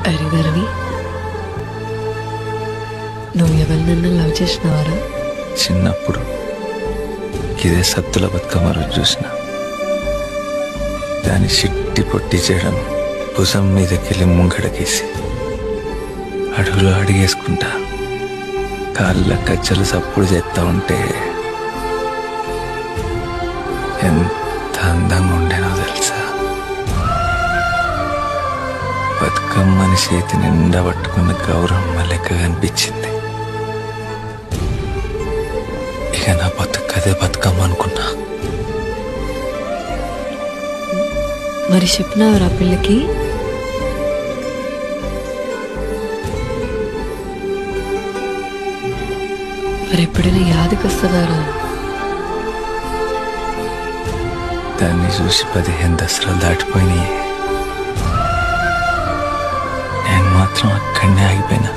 అరే ధరణి, నువ్వు ఎవరినన్నా లవ్ చేసినవారా? చిన్నప్పుడు ఇదే సత్తుల బతుకమ్మ రోజు చూసిన దాన్ని చిట్టి పొట్టి చేయడం భుజం మీదకెళ్ళి ముంగడకేసి అడుగులో అడిగేసుకుంటా కాళ్ళ కచ్చలు సప్పుడు చేస్తా ఉంటే ఎంత అందంగా ఉండేనో తెలుసా. బతుకమ్మని చేతి నిండా పట్టుకున్న గౌరమ్మ లెక్క కనిపించింది. ఇక నా బతుకదే బతుకమ్మ అనుకున్నా. మరి చెప్పినావరా పిల్లకి? మరి ఎప్పుడైనా యాదకి వస్తుందారా? దాన్ని చూసి 15 దసరాలు దాటిపోయినాయి. నేను మాత్రం అక్కడనే ఆగిపోయినా.